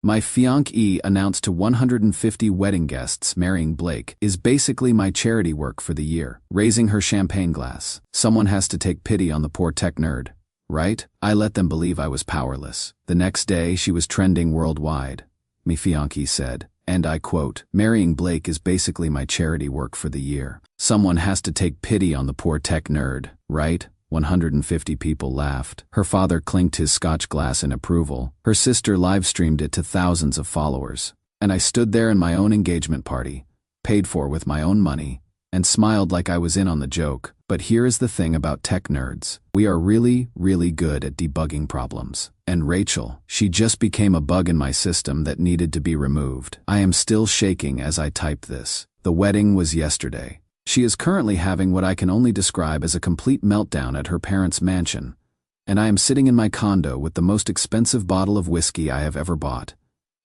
My fiancée announced to 150 wedding guests marrying Blake is basically my charity work for the year. Raising her champagne glass. Someone has to take pity on the poor tech nerd, right? I let them believe I was powerless. The next day, she was trending worldwide. My fiancée said, and I quote, "Marrying Blake is basically my charity work for the year. Someone has to take pity on the poor tech nerd, right?" 150 people laughed. Her father clinked his scotch glass in approval. Her sister live-streamed it to thousands of followers. And I stood there in my own engagement party, paid for with my own money, and smiled like I was in on the joke. But here is the thing about tech nerds. We are really, really good at debugging problems. And Rachel, she just became a bug in my system that needed to be removed. I am still shaking as I type this. The wedding was yesterday. She is currently having what I can only describe as a complete meltdown at her parents' mansion, and I am sitting in my condo with the most expensive bottle of whiskey I have ever bought,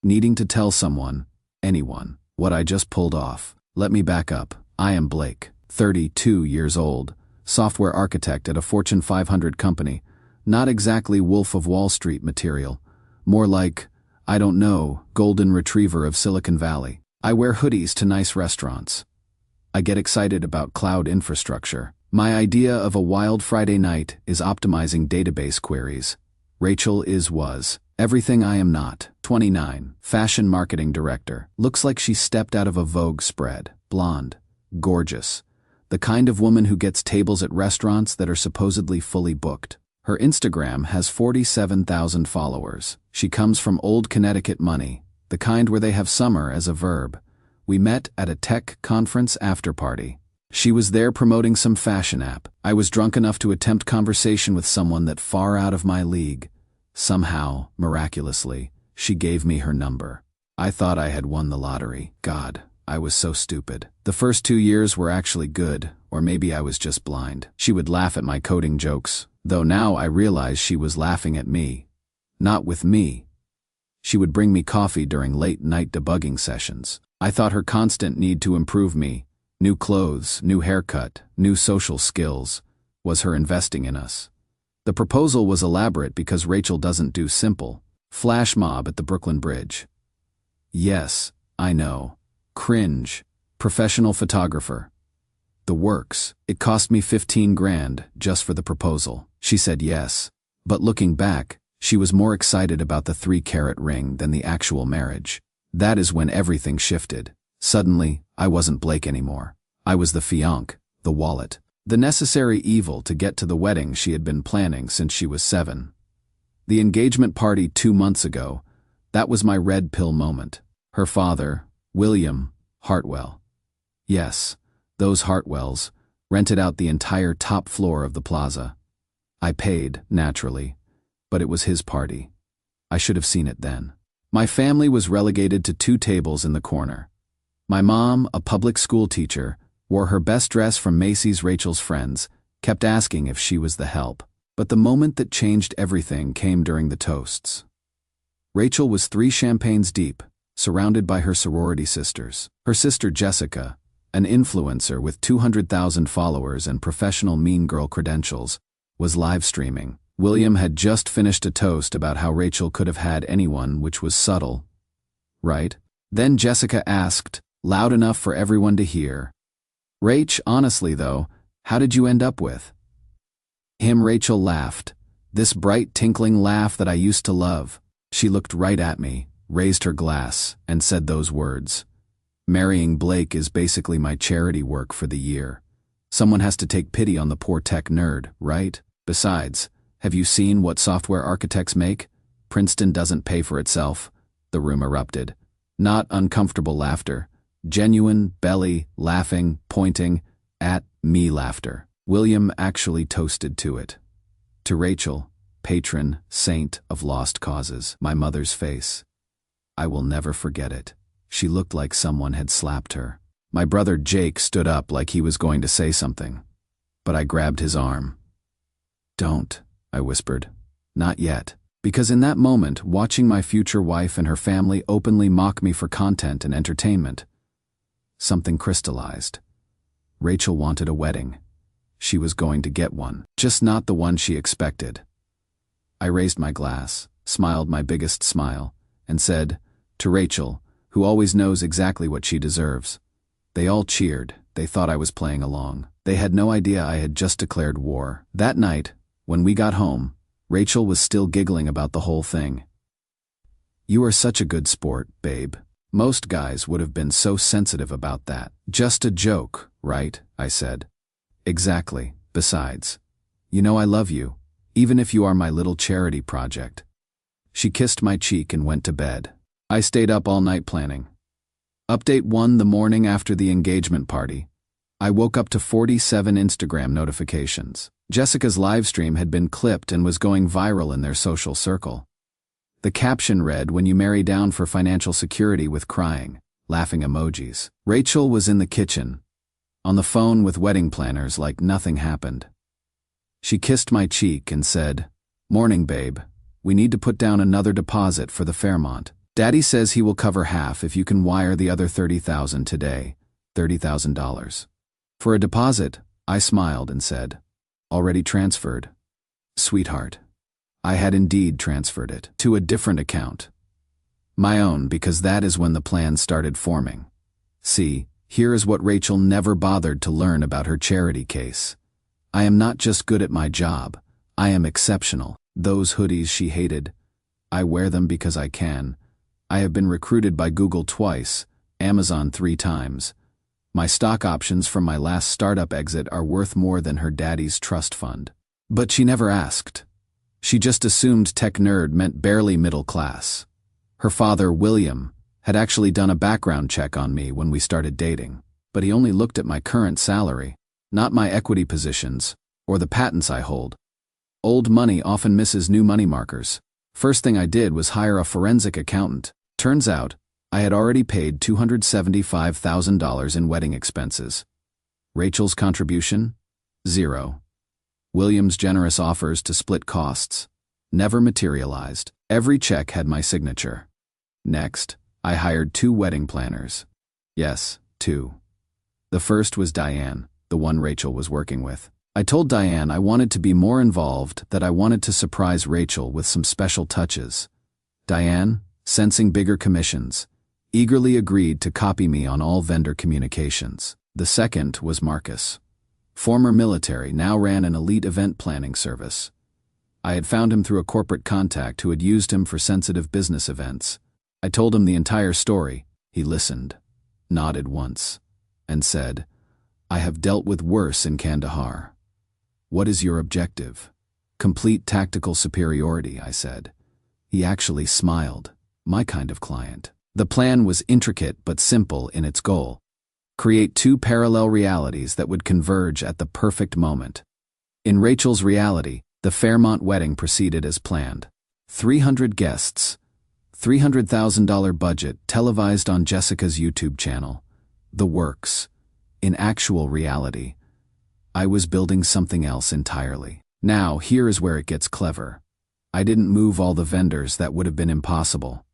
needing to tell someone, anyone, what I just pulled off. Let me back up. I am Blake, 32 years old, software architect at a Fortune 500 company, not exactly Wolf of Wall Street material, more like, I don't know, golden retriever of Silicon Valley. I wear hoodies to nice restaurants. I get excited about cloud infrastructure. My idea of a wild Friday night is optimizing database queries. Rachel was everything I am not. 29, fashion marketing director. Looks like she stepped out of a Vogue spread. Blonde, gorgeous. The kind of woman who gets tables at restaurants that are supposedly fully booked. Her Instagram has 47,000 followers. She comes from old Connecticut money, the kind where they have summer as a verb. We met at a tech conference after party. She was there promoting some fashion app. I was drunk enough to attempt conversation with someone that far out of my league. Somehow, miraculously, she gave me her number. I thought I had won the lottery. God, I was so stupid. The first 2 years were actually good, or maybe I was just blind. She would laugh at my coding jokes, though now I realize she was laughing at me. Not with me. She would bring me coffee during late-night debugging sessions. I thought her constant need to improve me, new clothes, new haircut, new social skills, was her investing in us. The proposal was elaborate because Rachel doesn't do simple. Flash mob at the Brooklyn Bridge. Yes, I know. Cringe. Professional photographer. The works. It cost me 15 grand just for the proposal. She said yes. But looking back, she was more excited about the 3-carat ring than the actual marriage. That is when everything shifted. Suddenly, I wasn't Blake anymore. I was the fiancé, the wallet, the necessary evil to get to the wedding she had been planning since she was 7. The engagement party 2 months ago, that was my red pill moment. Her father, William Hartwell. Yes, those Hartwells rented out the entire top floor of the plaza. I paid, naturally, but it was his party. I should have seen it then. My family was relegated to 2 tables in the corner. My mom, a public school teacher, wore her best dress from Macy's. Rachel's friends kept asking if she was the help. But the moment that changed everything came during the toasts. Rachel was 3 champagnes deep, surrounded by her sorority sisters. Her sister Jessica, an influencer with 200,000 followers and professional mean girl credentials, was live streaming. William had just finished a toast about how Rachel could have had anyone, which was subtle, right? Then Jessica asked, loud enough for everyone to hear, "Rach, honestly though, how did you end up with him?" Rachel laughed, this bright tinkling laugh that I used to love. She looked right at me, raised her glass, and said those words. "Marrying Blake is basically my charity work for the year. Someone has to take pity on the poor tech nerd, right? Besides, have you seen what software architects make? Princeton doesn't pay for itself." The room erupted. Not uncomfortable laughter. Genuine, belly, laughing, pointing, at me laughter. William actually toasted to it. To Rachel, patron, saint of lost causes. My mother's face. I will never forget it. She looked like someone had slapped her. My brother Jake stood up like he was going to say something, but I grabbed his arm. "Don't," I whispered. "Not yet." Because in that moment, watching my future wife and her family openly mock me for content and entertainment, something crystallized. Rachel wanted a wedding. She was going to get one, just not the one she expected. I raised my glass, smiled my biggest smile, and said, to Rachel, who always knows exactly what she deserves. They all cheered. They thought I was playing along. They had no idea I had just declared war. That night, when we got home, Rachel was still giggling about the whole thing. "You are such a good sport, babe. Most guys would have been so sensitive about that." "Just a joke, right?" I said. "Exactly. Besides, you know I love you, even if you are my little charity project." She kissed my cheek and went to bed. I stayed up all night planning. Update 1: the morning after the engagement party, I woke up to 47 Instagram notifications. Jessica's livestream had been clipped and was going viral in their social circle. The caption read, "When you marry down for financial security," with crying, laughing emojis. Rachel was in the kitchen, on the phone with wedding planners like nothing happened. She kissed my cheek and said, "Morning, babe. We need to put down another deposit for the Fairmont. Daddy says he will cover half if you can wire the other $30,000 today, $30,000. For a deposit," I smiled and said, "Already transferred." Sweetheart. I had indeed transferred it to a different account. My own, because that is when the plan started forming. See, here is what Rachel never bothered to learn about her charity case. I am not just good at my job, I am exceptional. Those hoodies she hated, I wear them because I can. I have been recruited by Google twice, Amazon 3 times. My stock options from my last startup exit are worth more than her daddy's trust fund. But she never asked. She just assumed tech nerd meant barely middle class. Her father, William, had actually done a background check on me when we started dating, but he only looked at my current salary, not my equity positions, or the patents I hold. Old money often misses new money markers. First thing I did was hire a forensic accountant. Turns out, I had already paid $275,000 in wedding expenses. Rachel's contribution? 0. William's generous offers to split costs? Never materialized. Every check had my signature. Next, I hired 2 wedding planners. Yes, 2. The first was Diane, the one Rachel was working with. I told Diane I wanted to be more involved, that I wanted to surprise Rachel with some special touches. Diane, sensing bigger commissions, eagerly agreed to copy me on all vendor communications. The second was Marcus. Former military, now ran an elite event planning service. I had found him through a corporate contact who had used him for sensitive business events. I told him the entire story. He listened, nodded once, and said, "I have dealt with worse in Kandahar." "What is your objective?" "Complete tactical superiority," I said. He actually smiled. My kind of client. The plan was intricate but simple in its goal. Create 2 parallel realities that would converge at the perfect moment. In Rachel's reality, the Fairmont wedding proceeded as planned. 300 guests, $300,000 budget, televised on Jessica's YouTube channel. The works. In actual reality, I was building something else entirely. Now, here is where it gets clever. I didn't move all the vendors. That would have been impossible.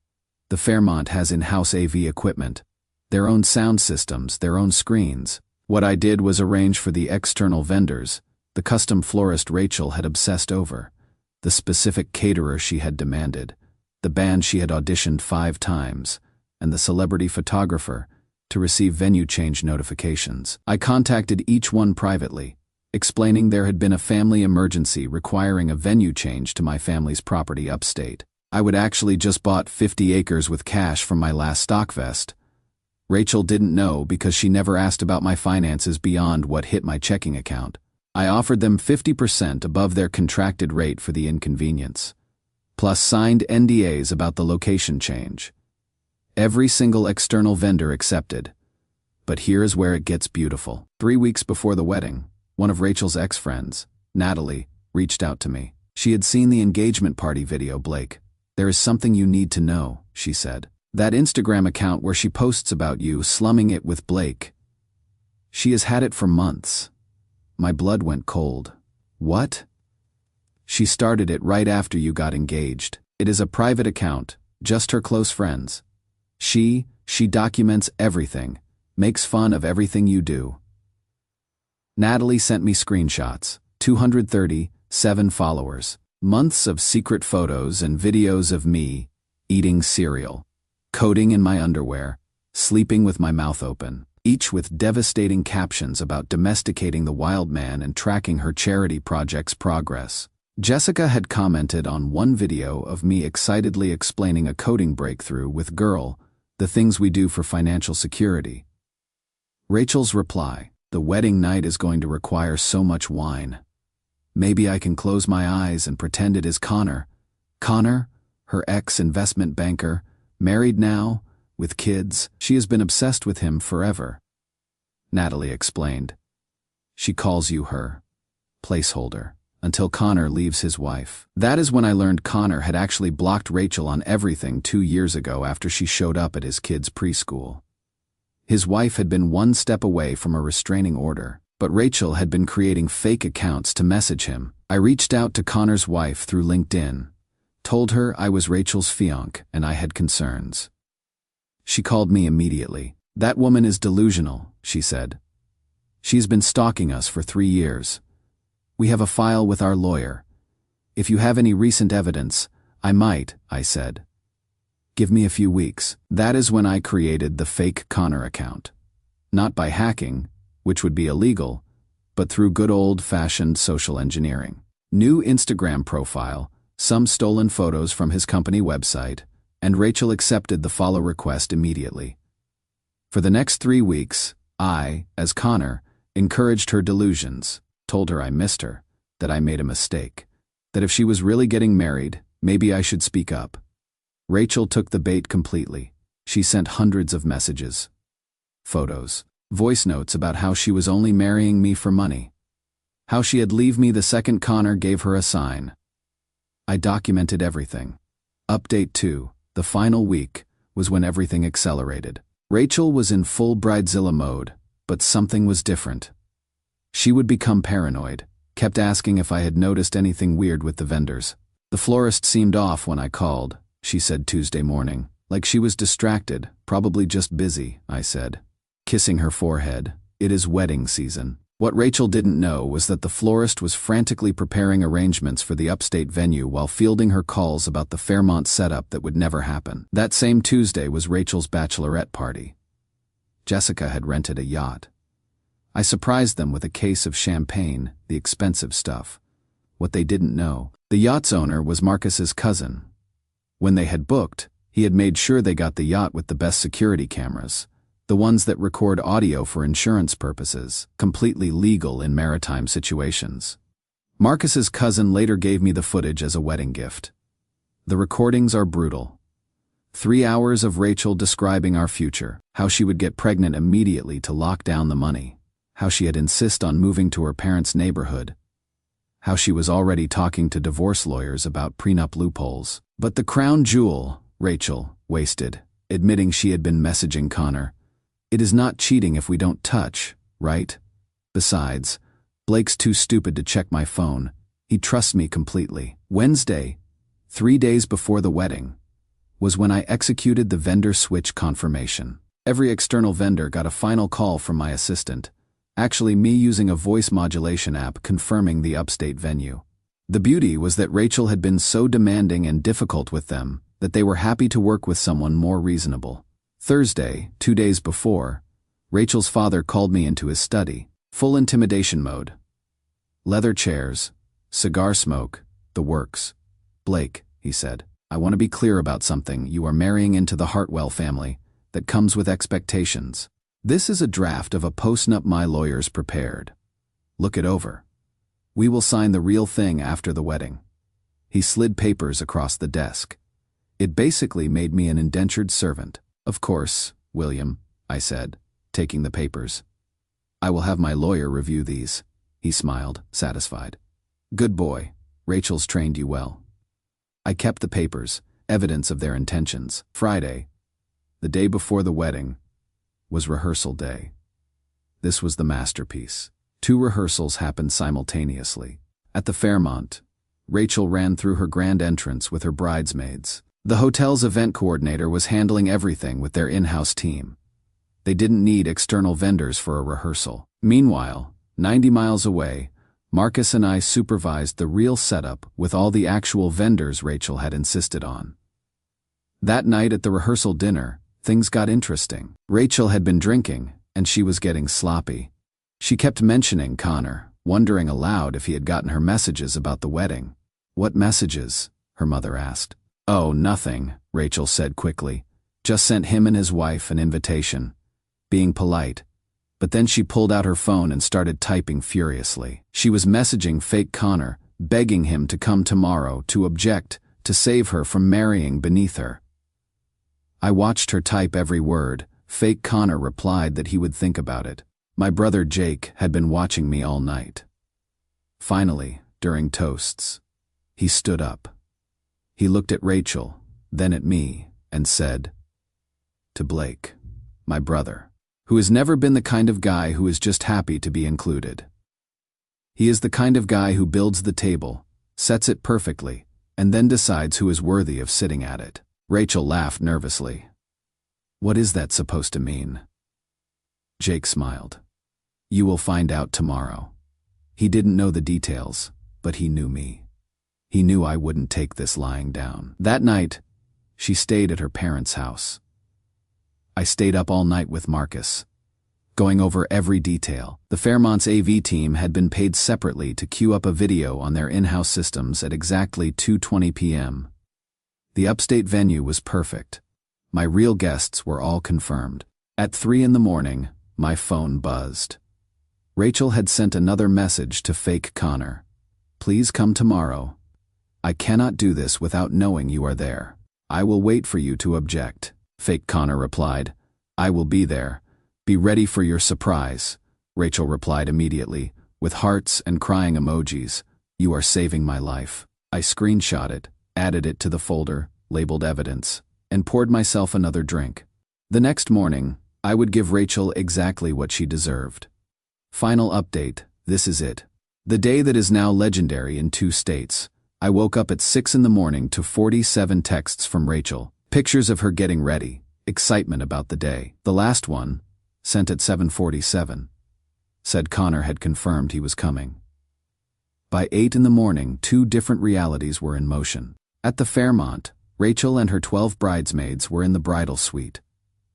The Fairmont has in-house AV equipment, their own sound systems, their own screens. What I did was arrange for the external vendors, the custom florist Rachel had obsessed over, the specific caterer she had demanded, the band she had auditioned 5 times, and the celebrity photographer, to receive venue change notifications. I contacted each one privately, explaining there had been a family emergency requiring a venue change to my family's property upstate. I would actually just bought 50 acres with cash from my last stock vest. Rachel didn't know because she never asked about my finances beyond what hit my checking account. I offered them 50% above their contracted rate for the inconvenience, plus signed NDAs about the location change. Every single external vendor accepted. But here is where it gets beautiful. 3 weeks before the wedding, one of Rachel's ex-friends, Natalie, reached out to me. She had seen the engagement party video. "Blake, there is something you need to know," she said. "That Instagram account where she posts about you, slumming it with Blake. She has had it for months." My blood went cold. "What?" "She started it right after you got engaged. It is a private account, just her close friends. She documents everything, makes fun of everything you do." Natalie sent me screenshots, 237 followers, months of secret photos and videos of me eating cereal, coding in my underwear, sleeping with my mouth open, each with devastating captions about domesticating the wild man and tracking her charity project's progress. Jessica had commented on one video of me excitedly explaining a coding breakthrough with Girl, the things we do for financial security. Rachel's reply, "The wedding night is going to require so much wine. Maybe I can close my eyes and pretend it is Connor. Connor, her ex-investment banker, married now, with kids. She has been obsessed with him forever." Natalie explained. "She calls you her placeholder until Connor leaves his wife." That is when I learned Connor had actually blocked Rachel on everything 2 years ago after she showed up at his kids' preschool. His wife had been one step away from a restraining order, but Rachel had been creating fake accounts to message him. I reached out to Connor's wife through LinkedIn, told her I was Rachel's fiancé and I had concerns. She called me immediately. "That woman is delusional," she said. "She's been stalking us for 3 years. We have a file with our lawyer. If you have any recent evidence, I might," I said. "Give me a few weeks." That is when I created the fake Connor account. Not by hacking, which would be illegal, but through good old-fashioned social engineering. New Instagram profile, some stolen photos from his company website, and Rachel accepted the follow request immediately. For the next 3 weeks, I, as Connor, encouraged her delusions, told her I missed her, that I made a mistake, that if she was really getting married, maybe I should speak up. Rachel took the bait completely. She sent hundreds of messages, photos, voice notes about how she was only marrying me for money, how she had leave me the second Connor gave her a sign. I documented everything. Update 2, the final week, was when everything accelerated. Rachel was in full bridezilla mode, but something was different. She would become paranoid, kept asking if I had noticed anything weird with the vendors. "The florist seemed off when I called," she said Tuesday morning. "Like she was distracted, probably just busy," I said, kissing her forehead. "It is wedding season." What Rachel didn't know was that the florist was frantically preparing arrangements for the upstate venue while fielding her calls about the Fairmont setup that would never happen. That same Tuesday was Rachel's bachelorette party. Jessica had rented a yacht. I surprised them with a case of champagne, the expensive stuff. What they didn't know, the yacht's owner was Marcus's cousin. When they had booked, he had made sure they got the yacht with the best security cameras, the ones that record audio for insurance purposes, completely legal in maritime situations. Marcus's cousin later gave me the footage as a wedding gift. The recordings are brutal. 3 hours of Rachel describing our future, how she would get pregnant immediately to lock down the money, how she had insisted on moving to her parents' neighborhood, how she was already talking to divorce lawyers about prenup loopholes. But the crown jewel, Rachel, wasted, admitting she had been messaging Connor. "It is not cheating if we don't touch, right? Besides, Blake's too stupid to check my phone. He trusts me completely." Wednesday, 3 days before the wedding, was when I executed the vendor switch confirmation. Every external vendor got a final call from my assistant, actually me using a voice modulation app confirming the upstate venue. The beauty was that Rachel had been so demanding and difficult with them that they were happy to work with someone more reasonable. Thursday, 2 days before, Rachel's father called me into his study, full intimidation mode. Leather chairs, cigar smoke, the works. "Blake," he said, "I want to be clear about something. You are marrying into the Hartwell family. That comes with expectations. This is a draft of a post-nup my lawyers prepared. Look it over. We will sign the real thing after the wedding." He slid papers across the desk. It basically made me an indentured servant. "Of course, William," I said, taking the papers. "I will have my lawyer review these." He smiled, satisfied. "Good boy. Rachel's trained you well." I kept the papers, evidence of their intentions. Friday, the day before the wedding, was rehearsal day. This was the masterpiece. 2 rehearsals happened simultaneously. At the Fairmont, Rachel ran through her grand entrance with her bridesmaids. The hotel's event coordinator was handling everything with their in-house team. They didn't need external vendors for a rehearsal. Meanwhile, 90 miles away, Marcus and I supervised the real setup with all the actual vendors Rachel had insisted on. That night at the rehearsal dinner, things got interesting. Rachel had been drinking, and she was getting sloppy. She kept mentioning Connor, wondering aloud if he had gotten her messages about the wedding. "What messages?" her mother asked. "Oh, nothing," Rachel said quickly. "Just sent him and his wife an invitation." Being polite. But then she pulled out her phone and started typing furiously. She was messaging fake Connor, begging him to come tomorrow, to object, to save her from marrying beneath her. I watched her type every word. Fake Connor replied that he would think about it. My brother Jake had been watching me all night. Finally, during toasts, he stood up. He looked at Rachel, then at me, and said, "To Blake, my brother, who has never been the kind of guy who is just happy to be included. He is the kind of guy who builds the table, sets it perfectly, and then decides who is worthy of sitting at it." Rachel laughed nervously. "What is that supposed to mean?" Jake smiled. "You will find out tomorrow." He didn't know the details, but he knew me. He knew I wouldn't take this lying down. That night, she stayed at her parents' house. I stayed up all night with Marcus, going over every detail. The Fairmont's AV team had been paid separately to queue up a video on their in-house systems at exactly 2:20 p.m. The upstate venue was perfect. My real guests were all confirmed. At 3 a.m, my phone buzzed. Rachel had sent another message to fake Connor. "Please come tomorrow. I cannot do this without knowing you are there. I will wait for you to object." Fake Connor replied, "I will be there. Be ready for your surprise." Rachel replied immediately, with hearts and crying emojis, "You are saving my life." I screenshot it, added it to the folder, labeled evidence, and poured myself another drink. The next morning, I would give Rachel exactly what she deserved. Final update, this is it. The day that is now legendary in 2 states. I woke up at 6 a.m. to 47 texts from Rachel, pictures of her getting ready, excitement about the day. The last one, sent at 7:47, said Connor had confirmed he was coming. By 8 a.m, 2 different realities were in motion. At the Fairmont, Rachel and her 12 bridesmaids were in the bridal suite.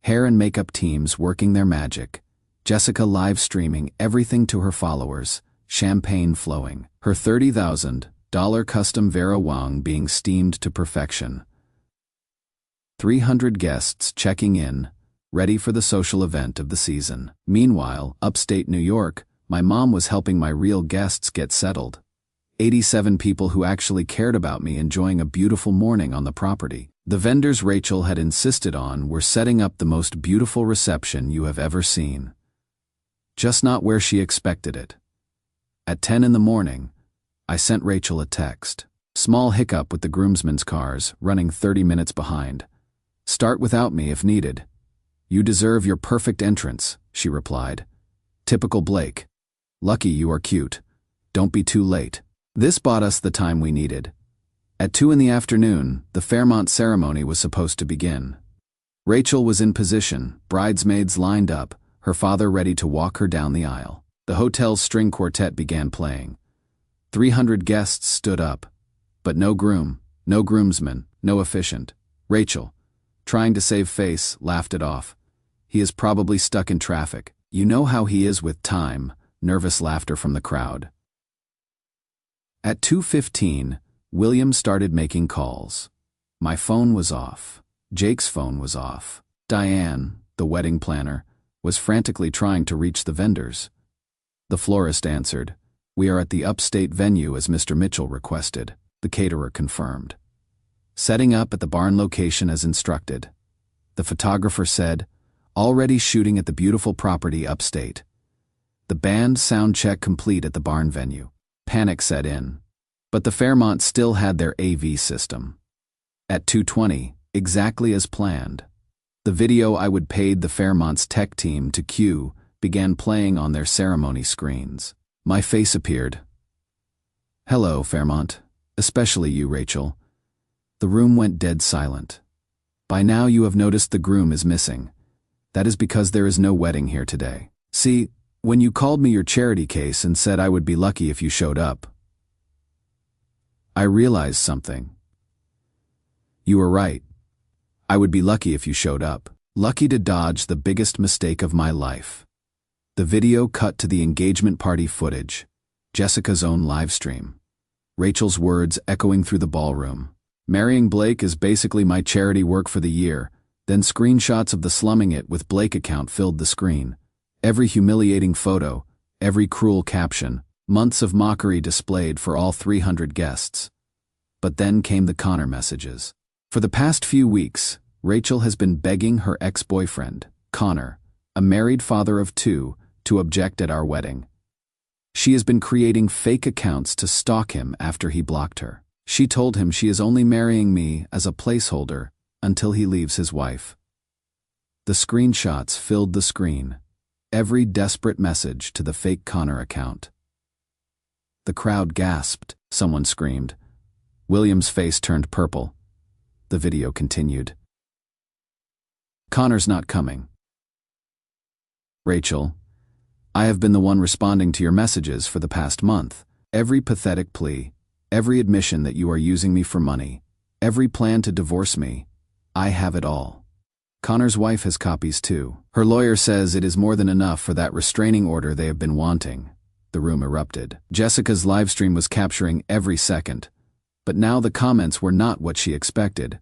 Hair and makeup teams working their magic. Jessica live streaming everything to her followers, champagne flowing. Her $30,000 custom Vera Wang being steamed to perfection. 300 guests checking in, ready for the social event of the season. Meanwhile, upstate New York, my mom was helping my real guests get settled. 87 people who actually cared about me enjoying a beautiful morning on the property. The vendors Rachel had insisted on were setting up the most beautiful reception you have ever seen. Just not where she expected it. At 10 a.m, I sent Rachel a text. Small hiccup with the groomsmen's cars, running 30 minutes behind. "Start without me if needed. You deserve your perfect entrance," she replied. "Typical Blake. Lucky you are cute. Don't be too late." This bought us the time we needed. At 2 p.m, the Fairmont ceremony was supposed to begin. Rachel was in position, bridesmaids lined up, her father ready to walk her down the aisle. The hotel's string quartet began playing. 300 guests stood up, but no groom, no groomsman, no officiant. Rachel, trying to save face, laughed it off. "He is probably stuck in traffic. You know how he is with time." Nervous laughter from the crowd. At 2:15, William started making calls. My phone was off. Jake's phone was off. Diane, the wedding planner, was frantically trying to reach the vendors. The florist answered, "We are at the upstate venue as Mr. Mitchell requested," the caterer confirmed. "Setting up at the barn location as instructed." The photographer said, "Already shooting at the beautiful property upstate." The band sound check complete at the barn venue. Panic set in. But the Fairmont still had their AV system. At 2:20, exactly as planned, the video I would paid the Fairmont's tech team to cue began playing on their ceremony screens. My face appeared. "Hello, Fairmont. Especially you, Rachel." The room went dead silent. "By now you have noticed the groom is missing. That is because there is no wedding here today. See, when you called me your charity case and said I would be lucky if you showed up, I realized something. You were right. I would be lucky if you showed up. Lucky to dodge the biggest mistake of my life. The video cut to the engagement party footage, Jessica's own live stream. Rachel's words echoing through the ballroom. Marrying Blake is basically my charity work for the year. Then screenshots of the slumming it with Blake account filled the screen. Every humiliating photo, every cruel caption, months of mockery displayed for all 300 guests. But then came the Connor messages. For the past few weeks, Rachel has been begging her ex-boyfriend, Connor, a married father of 2, to object at our wedding. She has been creating fake accounts to stalk him after he blocked her. She told him she is only marrying me as a placeholder until he leaves his wife. The screenshots filled the screen, every desperate message to the fake Connor account. The crowd gasped, someone screamed. William's face turned purple. The video continued. Connor's not coming. Rachel, I have been the one responding to your messages for the past month. Every pathetic plea, every admission that you are using me for money, every plan to divorce me, I have it all. Connor's wife has copies too. Her lawyer says it is more than enough for that restraining order they have been wanting. The room erupted. Jessica's livestream was capturing every second. But now the comments were not what she expected.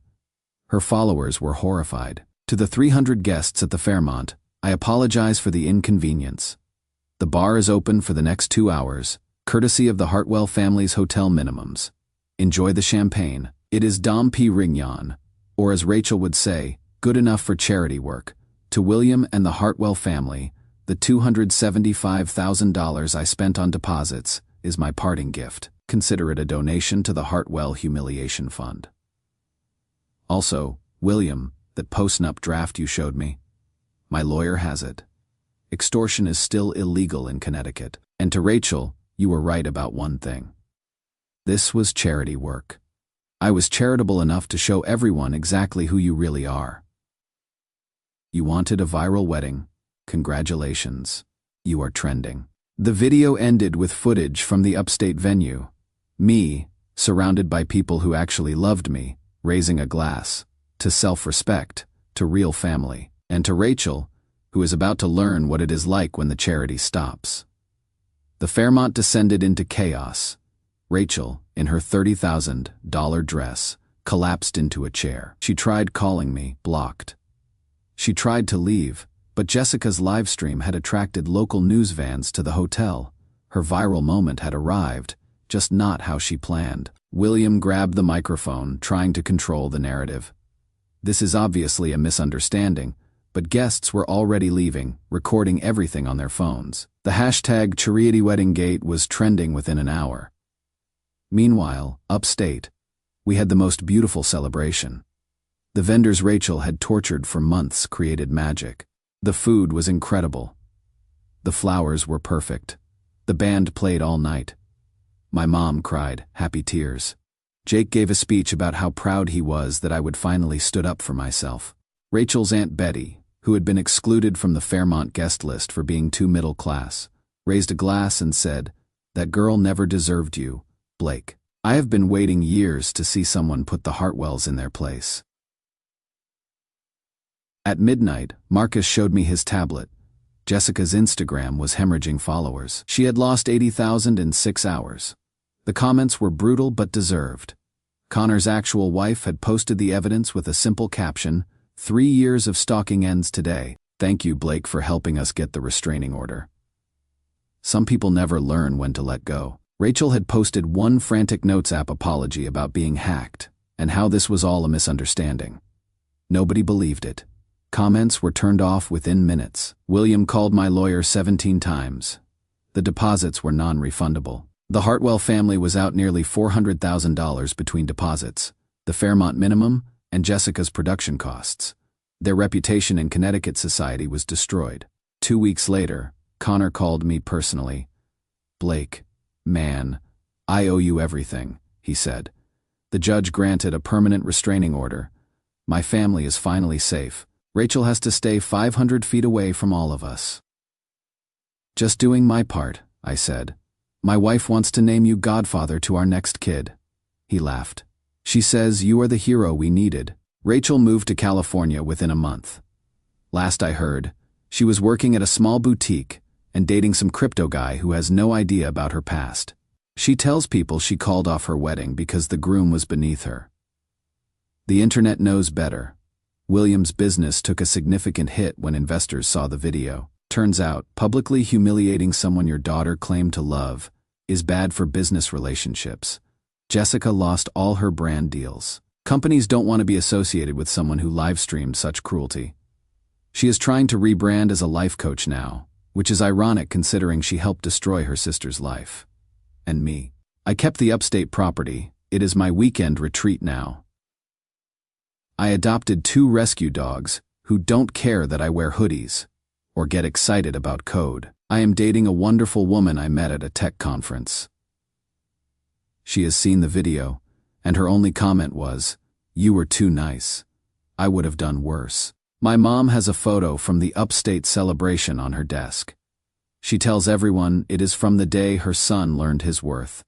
Her followers were horrified. To the 300 guests at the Fairmont, I apologize for the inconvenience. The bar is open for the next 2 hours, courtesy of the Hartwell family's hotel minimums. Enjoy the champagne. It is Dom Pérignon, or as Rachel would say, good enough for charity work. To William and the Hartwell family, the $275,000 I spent on deposits is my parting gift. Consider it a donation to the Hartwell Humiliation Fund. Also, William, that post-nup draft you showed me, my lawyer has it. Extortion is still illegal in Connecticut. And to Rachel, you were right about one thing. This was charity work. I was charitable enough to show everyone exactly who you really are. You wanted a viral wedding. Congratulations. You are trending. The video ended with footage from the upstate venue. Me, surrounded by people who actually loved me, raising a glass, to self-respect, to real family, and to Rachel, who is about to learn what it is like when the charity stops. The Fairmont descended into chaos. Rachel, in her $30,000 dress, collapsed into a chair. She tried calling me, blocked. She tried to leave, but Jessica's livestream had attracted local news vans to the hotel. Her viral moment had arrived, just not how she planned. William grabbed the microphone, trying to control the narrative. This is obviously a misunderstanding, but guests were already leaving, recording everything on their phones. The hashtag #CharityWeddingGate was trending within an hour. Meanwhile, upstate, we had the most beautiful celebration. The vendors Rachel had tortured for months created magic. The food was incredible. The flowers were perfect. The band played all night. My mom cried, happy tears. Jake gave a speech about how proud he was that I would finally stood up for myself. Rachel's Aunt Betty, who had been excluded from the Fairmont guest list for being too middle class, raised a glass and said, "That girl never deserved you, Blake." I have been waiting years to see someone put the Hartwells in their place. At midnight, Marcus showed me his tablet. Jessica's Instagram was hemorrhaging followers. She had lost 80,000 in 6 hours. The comments were brutal but deserved. Connor's actual wife had posted the evidence with a simple caption, 3 years of stalking ends today. Thank you, Blake, for helping us get the restraining order. Some people never learn when to let go. Rachel had posted one frantic notes app apology about being hacked, and how this was all a misunderstanding. Nobody believed it. Comments were turned off within minutes. William called my lawyer 17 times. The deposits were non-refundable. The Hartwell family was out nearly $400,000 between deposits, the Fairmont minimum, and Jessica's production costs. Their reputation in Connecticut society was destroyed. 2 weeks later, Connor called me personally. "Blake, man, I owe you everything," he said. The judge granted a permanent restraining order. My family is finally safe. Rachel has to stay 500 feet away from all of us. "Just doing my part," I said. "My wife wants to name you godfather to our next kid." He laughed. "She says you are the hero we needed." Rachel moved to California within a month. Last I heard, she was working at a small boutique and dating some crypto guy who has no idea about her past. She tells people she called off her wedding because the groom was beneath her. The internet knows better. William's business took a significant hit when investors saw the video. Turns out, publicly humiliating someone your daughter claimed to love is bad for business relationships. Jessica lost all her brand deals. Companies don't want to be associated with someone who live-streamed such cruelty. She is trying to rebrand as a life coach now, which is ironic considering she helped destroy her sister's life. And me. I kept the upstate property. It is my weekend retreat now. I adopted 2 rescue dogs who don't care that I wear hoodies or get excited about code. I am dating a wonderful woman I met at a tech conference. She has seen the video, and her only comment was, "You were too nice. I would have done worse." My mom has a photo from the upstate celebration on her desk. She tells everyone it is from the day her son learned his worth.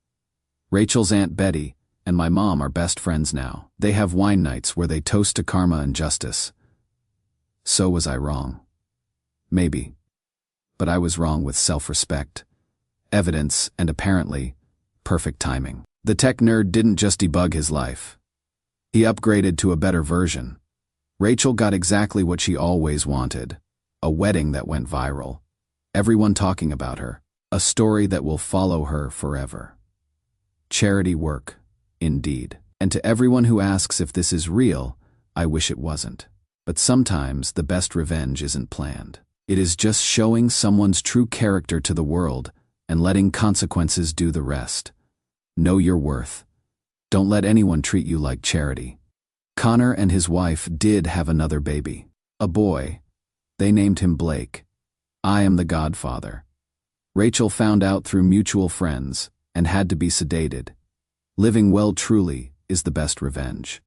Rachel's Aunt Betty and my mom are best friends now. They have wine nights where they toast to karma and justice. So was I wrong? Maybe. But I was wrong with self-respect, evidence, and apparently, perfect timing. The tech nerd didn't just debug his life. He upgraded to a better version. Rachel got exactly what she always wanted. A wedding that went viral. Everyone talking about her. A story that will follow her forever. Charity work, indeed. And to everyone who asks if this is real, I wish it wasn't. But sometimes the best revenge isn't planned. It is just showing someone's true character to the world and letting consequences do the rest. Know your worth. Don't let anyone treat you like charity. Connor and his wife did have another baby. A boy. They named him Blake. I am the godfather. Rachel found out through mutual friends and had to be sedated. Living well truly is the best revenge.